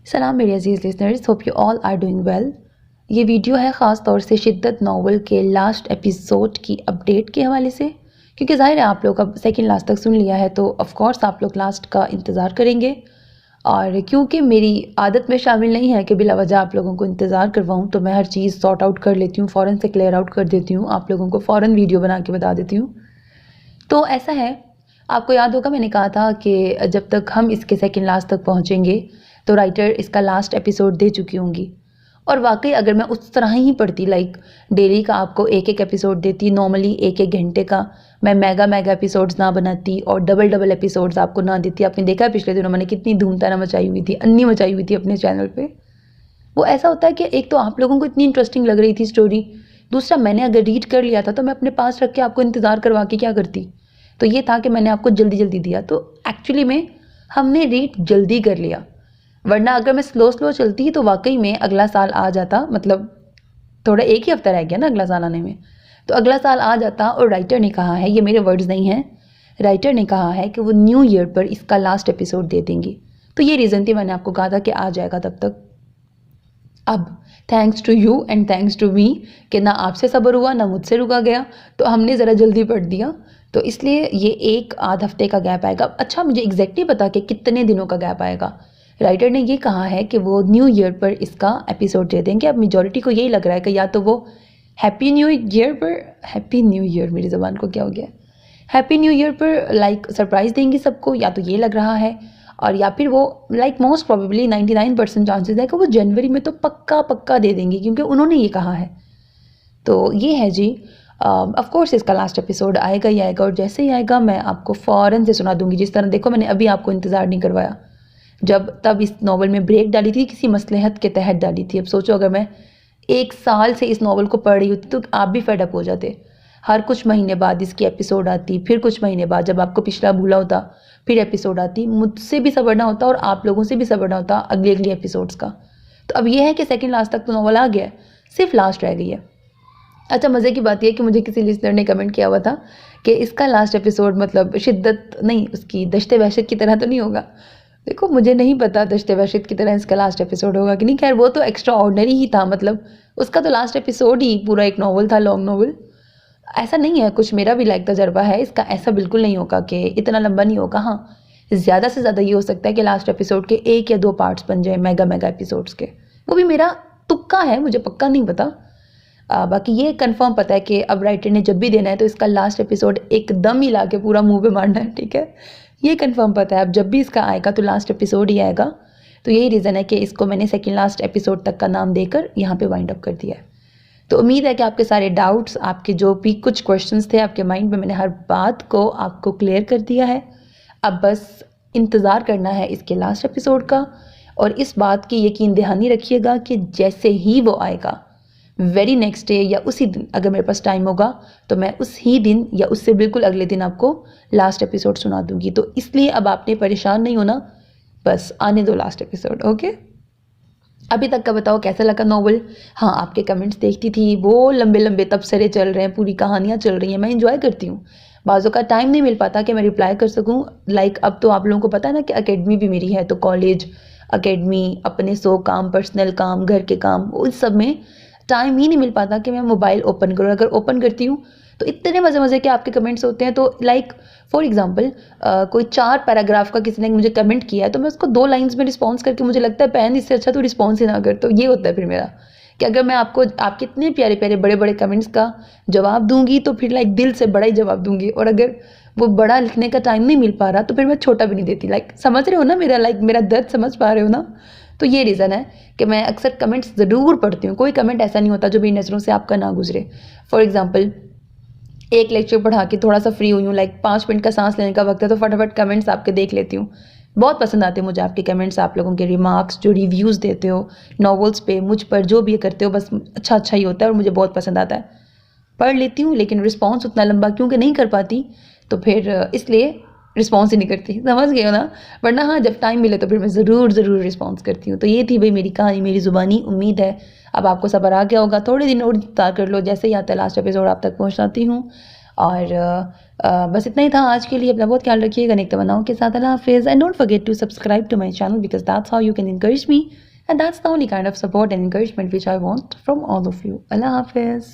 सलाम मेरे अजीज़ listeners, hope you all are doing well. ये वीडियो है ख़ास तौर से शिद्दत नावल के लास्ट एपिसोड की अपडेट के हवाले से, क्योंकि ज़ाहिर है आप लोग अब सेकंड लास्ट तक सुन लिया है तो ऑफ़ कोर्स आप लोग लास्ट का इंतज़ार करेंगे। और क्योंकि मेरी आदत में शामिल नहीं है कि बिला वजह आप लोगों को इंतज़ार करवाऊँ, तो मैं हर चीज़ सॉर्ट आउट कर लेती हूँ, फ़ौरन से क्लियर आउट कर देती हूँ, आप लोगों को फ़ौरन वीडियो बना के बता देती हूँ। तो ऐसा है, आपको याद होगा मैंने कहा था कि जब तक हम इसके सेकंड लास्ट तक पहुँचेंगे तो राइटर इसका लास्ट एपिसोड दे चुकी होंगी। और वाकई अगर मैं उस तरह ही पढ़ती, लाइक डेली का आपको एक एक एपिसोड देती, नॉर्मली एक एक घंटे का, मैं मेगा एपिसोड्स ना बनाती और डबल एपिसोड्स आपको ना देती। आपने देखा है पिछले दिनों मैंने कितनी धूम ताना मचाई हुई थी, अन्नी मचाई हुई थी अपने चैनल पे। वो ऐसा होता है कि एक तो आप लोगों को इतनी इंटरेस्टिंग लग रही थी स्टोरी, दूसरा मैंने अगर रीड कर लिया था तो मैं अपने पास रख के आपको इंतज़ार करवा के क्या करती। तो ये था कि मैंने आपको जल्दी जल्दी दिया, तो एक्चुअली में हमने रीड जल्दी कर लिया। वरना अगर मैं स्लो चलती तो वाकई में अगला साल आ जाता, मतलब थोड़ा एक ही हफ्ता रह गया ना अगला साल आने में, तो अगला साल आ जाता। और राइटर ने कहा है, ये मेरे वर्ड्स नहीं हैं, राइटर ने कहा है कि वो न्यू ईयर पर इसका लास्ट एपिसोड दे देंगी। तो ये रीज़न थी, मैंने आपको कहा था कि आ जाएगा तब तक। अब thanks to you and thanks to me कि ना आपसे सब्र हुआ ना मुझसे रुका गया, तो हमने ज़रा जल्दी पढ़ दिया। तो इसलिए ये एक आध हफ्ते का गैप आएगा। अच्छा, मुझे एग्जैक्टली पता कि कितने दिनों का गैप आएगा। राइटर ने ये कहा है कि वो न्यू ईयर पर इसका एपिसोड दे देंगे। अब मेजॉरिटी को यही लग रहा है कि या तो वो हैप्पी न्यू ईयर पर, हैप्पी न्यू ईयर, मेरी ज़बान को क्या हो गया, हैप्पी न्यू ईयर पर लाइक सरप्राइज़ देंगी सबको, या तो ये लग रहा है। और या फिर वो लाइक मोस्ट प्रोबेबली 99% चांसेस है कि वो जनवरी में तो पक्का पक्का दे देंगी, क्योंकि उन्होंने ये कहा है। तो ये है जी। ऑफ कोर्स इसका लास्ट एपिसोड आएगा ही आएगा, और जैसे ही आएगा मैं आपको फ़ौरन से सुना दूंगी। जिस तरह देखो मैंने अभी आपको इंतज़ार नहीं करवाया, जब तब इस नावल में ब्रेक डाली थी, किसी मसलहत के तहत डाली थी। अब सोचो अगर मैं 1 साल से इस नावल को पढ़ रही होती तो आप भी फेड अप हो जाते। हर कुछ महीने बाद इसकी एपिसोड आती, फिर कुछ महीने बाद जब आपको पिछला भूला होता फिर एपिसोड आती। मुझसे भी सब्र ना होता और आप लोगों से भी सब्र ना होता अगली अगली एपिसोड्स का। तो अब ये है कि सेकंड लास्ट तक तो नावल आ गया है, सिर्फ लास्ट रह गई है। अच्छा, मज़े की बात यह है कि मुझे किसी लिसनर ने कमेंट किया हुआ था कि इसका लास्ट एपिसोड मतलब शिद्दत नहीं, उसकी दश्ते वहशत की तरह तो नहीं होगा। देखो मुझे नहीं पता दश्ते वहशत की तरह इसका लास्ट एपिसोड होगा कि नहीं। खैर वो तो एक्स्ट्रा ऑर्डिनरी ही था, मतलब उसका तो लास्ट एपिसोड ही पूरा एक नावल था, लॉन्ग नावल। ऐसा नहीं है, कुछ मेरा भी लाइक तजर्बा है इसका, ऐसा बिल्कुल नहीं होगा कि इतना लंबा नहीं होगा। हाँ, ज़्यादा से ज़्यादा ये हो सकता है कि लास्ट एपिसोड के 1 या 2 पार्ट्स बन जाए मेगा एपिसोड्स के। वो भी मेरा तुक्का है, मुझे पक्का नहीं पता। बाकी ये कंफर्म पता है कि अब राइटर ने जब भी देना है तो इसका लास्ट एपिसोड एकदम ही ला के पूरा मुंह पे मारना है, ठीक है। ये कंफर्म पता है, अब जब भी इसका आएगा तो लास्ट एपिसोड ही आएगा। तो यही रीज़न है कि इसको मैंने सेकंड लास्ट एपिसोड तक का नाम देकर यहाँ पे वाइंड अप कर दिया है। तो उम्मीद है कि आपके सारे डाउट्स, आपके जो भी कुछ क्वेश्चंस थे आपके माइंड में, मैंने हर बात को आपको क्लियर कर दिया है। अब बस इंतज़ार करना है इसके लास्ट एपिसोड का, और इस बात की यकीन दहानी रखिएगा कि जैसे ही वो आएगा वेरी नेक्स्ट डे या उसी दिन, अगर मेरे पास टाइम होगा तो मैं उस ही दिन या उससे बिल्कुल अगले दिन आपको लास्ट एपिसोड सुना दूंगी। तो इसलिए अब आपने परेशान नहीं होना, बस आने दो लास्ट एपिसोड, ओके। अभी तक का बताओ कैसा लगा नॉवल। हाँ, आपके कमेंट्स देखती थी, वो लंबे लंबे तबसरे चल रहे हैं, पूरी कहानियाँ चल रही हैं, मैं इंजॉय करती हूँ। बाज़ों का टाइम नहीं मिल पाता कि मैं रिप्लाई कर सकूँ। लाइक अब तो आप लोगों को पता है ना कि एकेडमी भी मेरी है, तो कॉलेज, एकेडमी, अपने 100 काम, पर्सनल काम, घर के काम, उन सब में टाइम ही नहीं मिल पाता कि मैं मोबाइल ओपन करूँ। अगर ओपन करती हूँ तो इतने मज़े के आपके कमेंट्स होते हैं। तो लाइक फॉर एग्जांपल कोई 4 पैराग्राफ का किसी ने मुझे कमेंट किया है, तो मैं उसको 2 लाइंस में रिस्पॉन्स करके मुझे लगता है बहन इससे अच्छा तो रिस्पॉन्स ही ना कर। तो ये होता है फिर मेरा कि अगर मैं आपको आपके इतने प्यारे प्यारे बड़े बड़े कमेंट्स का जवाब दूंगी तो फिर लाइक दिल से बड़ा ही जवाब दूंगी, और अगर वो बड़ा लिखने का टाइम नहीं मिल पा रहा तो फिर मैं छोटा भी नहीं देती। लाइक समझ रहे हो ना मेरा, लाइक मेरा दर्द समझ पा रहे हो ना। तो ये रीज़न है कि मैं अक्सर कमेंट्स ज़रूर पढ़ती हूँ। कोई कमेंट ऐसा नहीं होता जो मेरी नज़रों से आपका ना गुजरे। फॉर एग्जाम्पल एक लेक्चर पढ़ा के थोड़ा सा फ्री हुई हूँ, लाइक 5 मिनट का सांस लेने का वक्त है, तो फटाफट कमेंट्स आपके देख लेती हूँ। बहुत पसंद आते हैं मुझे आपके कमेंट्स, आप लोगों के रिमार्क्स, जो रिव्यूज़ देते हो नॉवेल्स पे, मुझ पर जो भी करते हो, बस अच्छा ही होता है और मुझे बहुत पसंद आता है। पढ़ लेती हूँ लेकिन रिस्पॉन्स उतना लंबा क्योंकि नहीं कर पाती, तो फिर इसलिए रिस्पॉन्स ही नहीं करती, समझ गए हो ना। वरना हाँ, जब टाइम मिले तो फिर मैं ज़रूर रिस्पॉन्स करती हूँ। तो ये थी भाई मेरी कहानी, मेरी ज़ुबानी। उम्मीद है अब आपको सब्र आ गया होगा, थोड़े दिन और इंतज़ार कर लो, जैसे ही आता है लास्ट एपिसोड आप तक पहुँचाती हूँ। और बस इतना ही था आज के लिए। अपना बहुत ख्याल रखिएगा। नेक तमन्नाओं के साथ अल्लाह हाफिज़ and don't forget to subscribe to my channel because that's how you can encourage me and that's the only kind of support and encouragement which I want from all of you. Allah Hafiz.